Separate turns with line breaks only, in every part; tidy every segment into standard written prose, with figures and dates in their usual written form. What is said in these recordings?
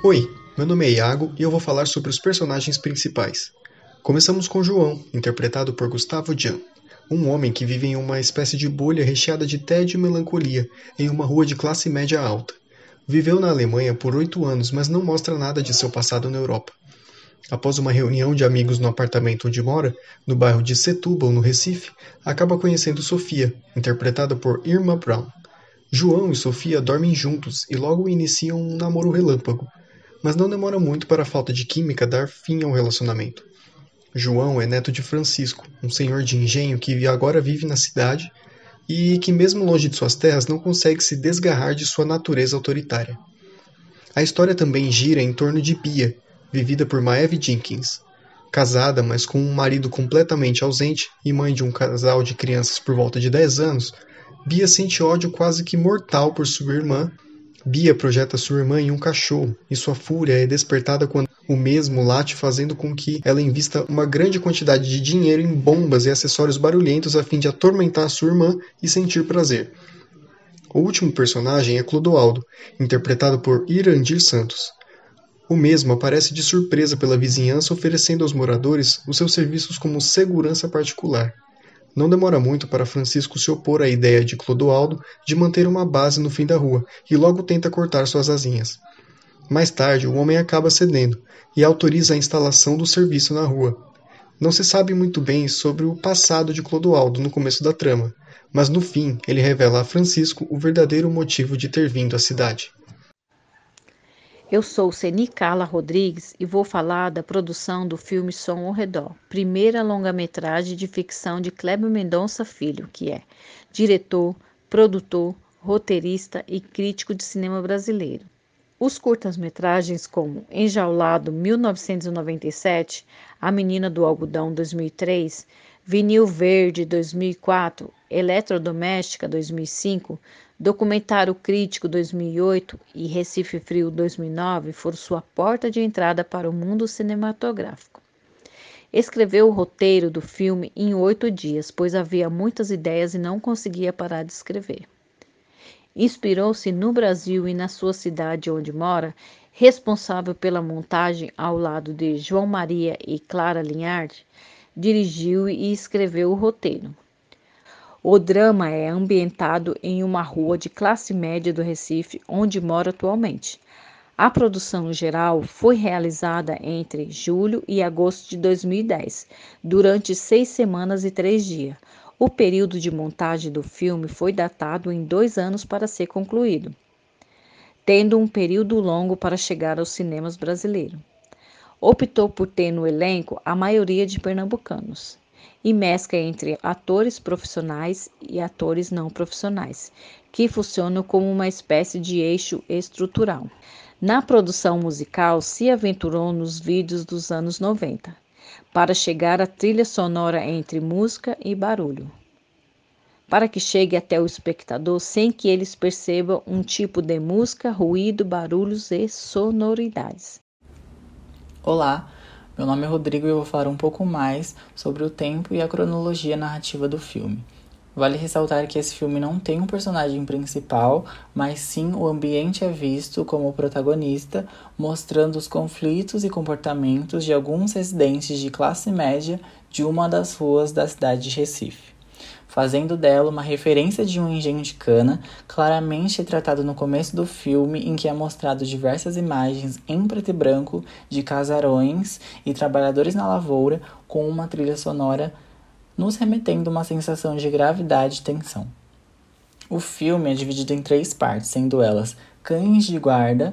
Oi, meu nome é Iago e eu vou falar sobre os personagens principais. Começamos com João, interpretado por Gustavo Jan, um homem que vive em uma espécie de bolha recheada de tédio e melancolia, em uma rua de classe média alta. Viveu na Alemanha por 8 anos, mas não mostra nada de seu passado na Europa. Após uma reunião de amigos no apartamento onde mora, no bairro de Setúbal, no Recife, acaba conhecendo Sofia, interpretada por Irma Brown. João e Sofia dormem juntos e logo iniciam um namoro relâmpago, mas não demora muito para a falta de química dar fim ao relacionamento. João é neto de Francisco, um senhor de engenho que agora vive na cidade e que, mesmo longe de suas terras, não consegue se desgarrar de sua natureza autoritária. A história também gira em torno de Bia, vivida por Maeve Jenkins. Casada, mas com um marido completamente ausente e mãe de um casal de crianças por volta de 10 anos, Bia sente ódio quase que mortal por sua irmã. Bia projeta sua irmã em um cachorro, e sua fúria é despertada quando o mesmo late, fazendo com que ela invista uma grande quantidade de dinheiro em bombas e acessórios barulhentos a fim de atormentar sua irmã e sentir prazer. O último personagem é Clodoaldo, interpretado por Irandir Santos. O mesmo aparece de surpresa pela vizinhança, oferecendo aos moradores os seus serviços como segurança particular. Não demora muito para Francisco se opor à ideia de Clodoaldo de manter uma base no fim da rua e logo tenta cortar suas asinhas. Mais tarde, o homem acaba cedendo e autoriza a instalação do serviço na rua. Não se sabe muito bem sobre o passado de Clodoaldo no começo da trama, mas no fim ele revela a Francisco o verdadeiro motivo de ter vindo à cidade.
Eu sou Ceni Carla Rodrigues e vou falar da produção do filme Som ao Redor, primeira longa-metragem de ficção de Kleber Mendonça Filho, que é diretor, produtor, roteirista e crítico de cinema brasileiro. Os curtas-metragens como Enjaulado, 1997, A Menina do Algodão, 2003, Vinil Verde, 2004, Eletrodoméstica, 2005, Documentário Crítico 2008 e Recife Frio 2009 foram sua porta de entrada para o mundo cinematográfico. Escreveu o roteiro do filme em 8 dias, pois havia muitas ideias e não conseguia parar de escrever. Inspirou-se no Brasil e na sua cidade onde mora, responsável pela montagem ao lado de João Maria e Clara Linhart, dirigiu e escreveu o roteiro. O drama é ambientado em uma rua de classe média do Recife, onde mora atualmente. A produção geral foi realizada entre julho e agosto de 2010, durante 6 semanas e 3 dias. O período de montagem do filme foi datado em 2 anos para ser concluído, tendo um período longo para chegar aos cinemas brasileiros. Optou por ter no elenco a maioria de pernambucanos e mescla entre atores profissionais e atores não profissionais, que funcionam como uma espécie de eixo estrutural. Na produção musical, se aventurou nos vídeos dos anos 90, para chegar à trilha sonora entre música e barulho, para que chegue até o espectador sem que eles percebam um tipo de música, ruído, barulhos e sonoridades.
Olá, meu nome é Rodrigo e eu vou falar um pouco mais sobre o tempo e a cronologia narrativa do filme. Vale ressaltar que esse filme não tem um personagem principal, mas sim o ambiente é visto como protagonista, mostrando os conflitos e comportamentos de alguns residentes de classe média de uma das ruas da cidade de Recife, fazendo dela uma referência de um engenho de cana, claramente tratado no começo do filme, em que é mostrado diversas imagens em preto e branco de casarões e trabalhadores na lavoura, com uma trilha sonora nos remetendo uma sensação de gravidade e tensão. O filme é dividido em 3 partes, sendo elas cães de guarda,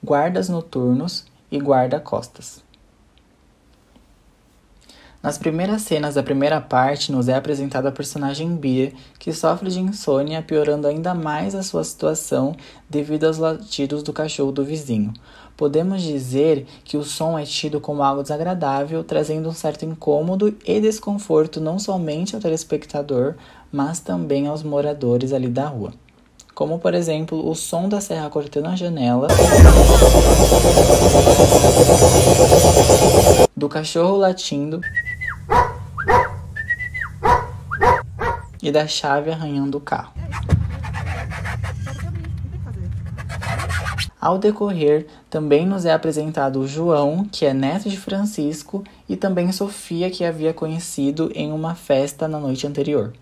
guardas noturnos e guarda-costas. Nas primeiras cenas da primeira parte, nos é apresentada a personagem Bia, que sofre de insônia, piorando ainda mais a sua situação devido aos latidos do cachorro do vizinho. Podemos dizer que o som é tido como algo desagradável, trazendo um certo incômodo e desconforto não somente ao telespectador, mas também aos moradores ali da rua. Como, por exemplo, o som da serra cortando a janela, do cachorro latindo e da chave arranhando o carro. Ao decorrer, também nos é apresentado o João, que é neto de Francisco, e também Sofia, que havia conhecido em uma festa na noite anterior.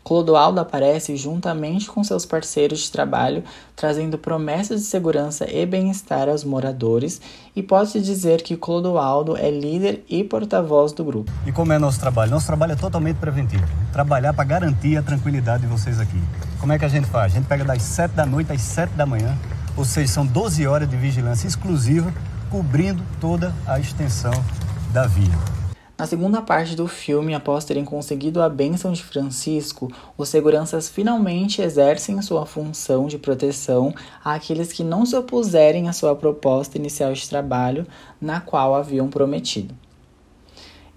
Clodoaldo aparece juntamente com seus parceiros de trabalho, trazendo promessas de segurança e bem-estar aos moradores, e pode-se dizer que Clodoaldo é líder e porta-voz do grupo.
E como é nosso trabalho? Nosso trabalho é totalmente preventivo. Trabalhar para garantir a tranquilidade de vocês aqui. Como é que a gente faz? A gente pega das 7 da noite às 7 da manhã, ou seja, são 12 horas de vigilância exclusiva, cobrindo toda a extensão da via.
Na segunda parte do filme, após terem conseguido a bênção de Francisco, os seguranças finalmente exercem sua função de proteção àqueles que não se opuserem à sua proposta inicial de trabalho, na qual haviam prometido.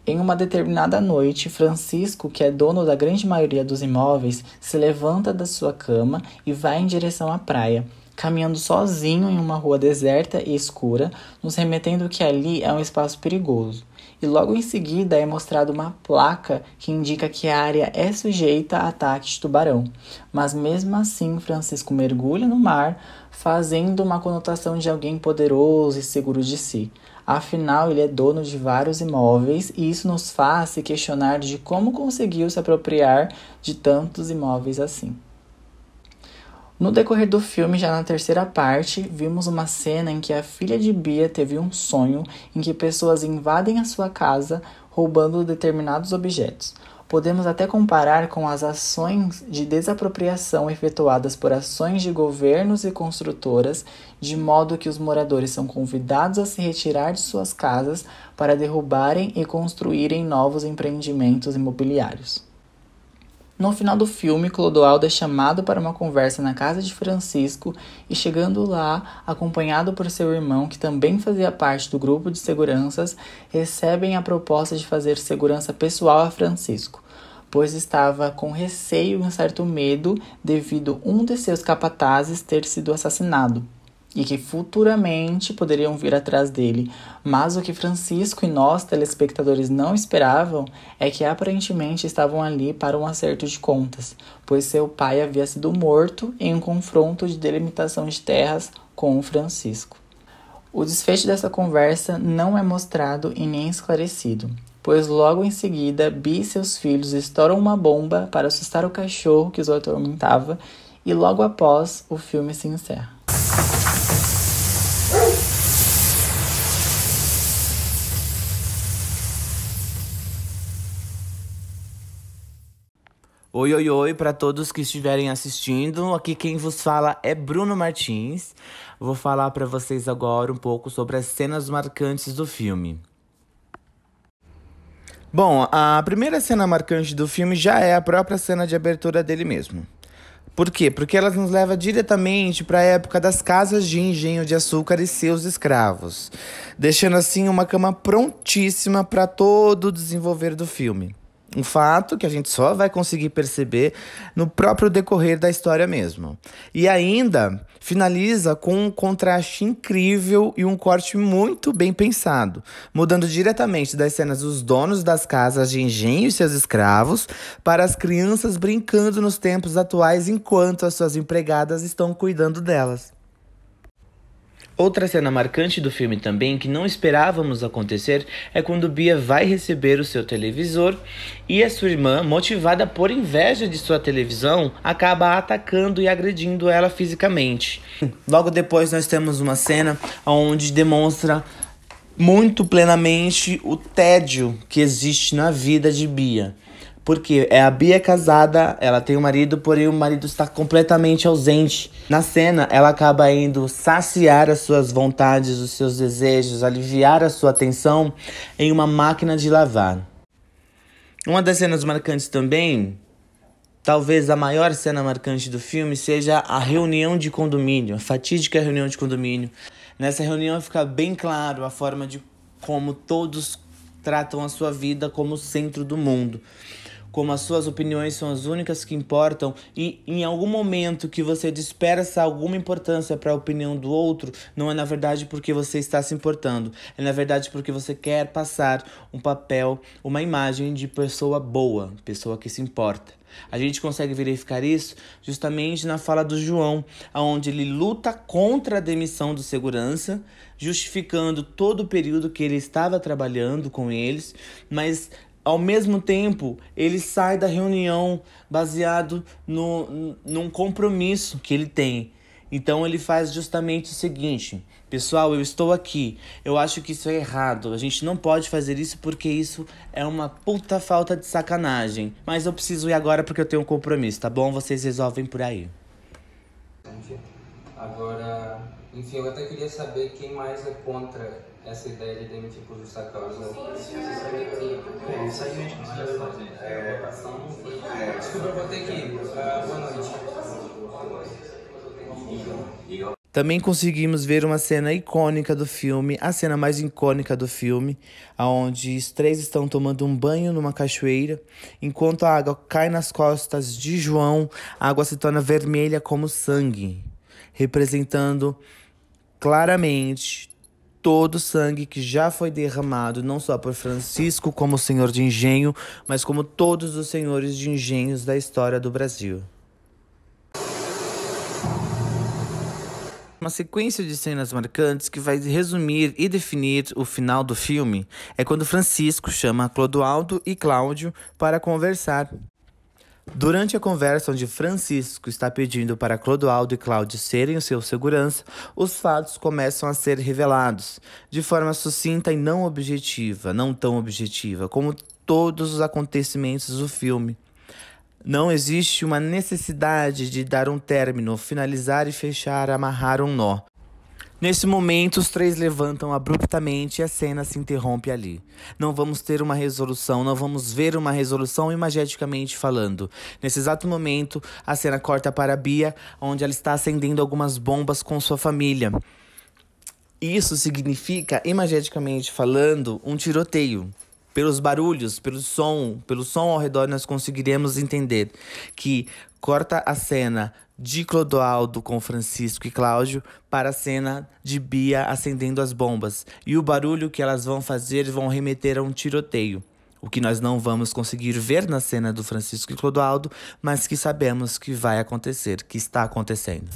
Em uma determinada noite, Francisco, que é dono da grande maioria dos imóveis, se levanta da sua cama e vai em direção à praia, caminhando sozinho em uma rua deserta e escura, nos remetendo que ali é um espaço perigoso. E logo em seguida é mostrada uma placa que indica que a área é sujeita a ataque de tubarão. Mas mesmo assim, Francisco mergulha no mar, fazendo uma conotação de alguém poderoso e seguro de si. Afinal, ele é dono de vários imóveis e isso nos faz se questionar de como conseguiu se apropriar de tantos imóveis assim. No decorrer do filme, já na terceira parte, vimos uma cena em que a filha de Bia teve um sonho em que pessoas invadem a sua casa roubando determinados objetos. Podemos até comparar com as ações de desapropriação efetuadas por ações de governos e construtoras, de modo que os moradores são convidados a se retirar de suas casas para derrubarem e construírem novos empreendimentos imobiliários. No final do filme, Clodoaldo é chamado para uma conversa na casa de Francisco e, chegando lá, acompanhado por seu irmão, que também fazia parte do grupo de seguranças, recebem a proposta de fazer segurança pessoal a Francisco, pois estava com receio e um certo medo devido um de seus capatazes ter sido assassinado, e que futuramente poderiam vir atrás dele. Mas o que Francisco e nós, telespectadores, não esperavam é que aparentemente estavam ali para um acerto de contas, pois seu pai havia sido morto em um confronto de delimitação de terras com o Francisco. O desfecho dessa conversa não é mostrado e nem esclarecido, pois logo em seguida, Bia e seus filhos estouram uma bomba para assustar o cachorro que os atormentava e logo após o filme se encerra.
Oi, oi, oi para todos que estiverem assistindo. Aqui quem vos fala é Bruno Martins. Vou falar para vocês agora um pouco sobre as cenas marcantes do filme. Bom, a primeira cena marcante do filme já é a própria cena de abertura dele mesmo. Por quê? Porque ela nos leva diretamente para a época das casas de engenho de açúcar e seus escravos, deixando assim uma cama prontíssima para todo o desenvolver do filme. Um fato que a gente só vai conseguir perceber no próprio decorrer da história mesmo. E ainda finaliza com um contraste incrível e um corte muito bem pensado, mudando diretamente das cenas dos donos das casas de engenho e seus escravos para as crianças brincando nos tempos atuais enquanto as suas empregadas estão cuidando delas. Outra cena marcante do filme também, que não esperávamos acontecer, é quando Bia vai receber o seu televisor e a sua irmã, motivada por inveja de sua televisão, acaba atacando e agredindo ela fisicamente. Logo depois nós temos uma cena onde demonstra muito plenamente o tédio que existe na vida de Bia. Porque a Bia é casada, ela tem um marido, porém o marido está completamente ausente. Na cena, ela acaba indo saciar as suas vontades, os seus desejos, aliviar a sua atenção em uma máquina de lavar. Uma das cenas marcantes também, talvez a maior cena marcante do filme, seja a reunião de condomínio, a fatídica reunião de condomínio. Nessa reunião fica bem claro a forma de como todos tratam a sua vida como centro do mundo. como as suas opiniões são as únicas que importam e em algum momento que você dispersa alguma importância para a opinião do outro, não é na verdade porque você está se importando, é na verdade porque você quer passar um papel, uma imagem de pessoa boa, pessoa que se importa. A gente consegue verificar isso justamente na fala do João, onde ele luta contra a demissão do segurança, justificando todo o período que ele estava trabalhando com eles, mas ao mesmo tempo ele sai da reunião baseado num compromisso que ele tem. Então ele faz justamente o seguinte: pessoal, eu estou aqui, eu acho que isso é errado, a gente não pode fazer isso porque isso é uma puta falta de sacanagem, mas eu preciso ir agora porque eu tenho um compromisso, tá bom? Vocês resolvem por aí.
Agora, enfim, eu até queria saber quem mais é contra essa ideia de demitir por justa causa. Desculpa, eu vou ter que ir. Boa noite.
Também conseguimos ver uma cena icônica do filme, a cena mais icônica do filme, onde os três estão tomando um banho numa cachoeira. Enquanto a água cai nas costas de João, a água se torna vermelha como sangue, representando claramente todo o sangue que já foi derramado, não só por Francisco como senhor de engenho, mas como todos os senhores de engenhos da história do Brasil. Uma sequência de cenas marcantes que vai resumir e definir o final do filme é quando Francisco chama Clodoaldo e Cláudio para conversar. Durante a conversa onde Francisco está pedindo para Clodoaldo e Cláudio serem o seu segurança, os fatos começam a ser revelados, de forma sucinta e não objetiva, não tão objetiva, como todos os acontecimentos do filme. Não existe uma necessidade de dar um término, finalizar e fechar, amarrar um nó. Nesse momento, os três levantam abruptamente e a cena se interrompe ali. Não vamos ter uma resolução, não vamos ver uma resolução imageticamente falando. Nesse exato momento, a cena corta para a Bia, onde ela está acendendo algumas bombas com sua família. Isso significa, imageticamente falando, um tiroteio. Pelos barulhos, pelo som ao redor, nós conseguiremos entender que corta a cena de Clodoaldo com Francisco e Cláudio para a cena de Bia acendendo as bombas. E o barulho que elas vão fazer vão remeter a um tiroteio. O que nós não vamos conseguir ver na cena do Francisco e Clodoaldo, mas que sabemos que vai acontecer, que está acontecendo.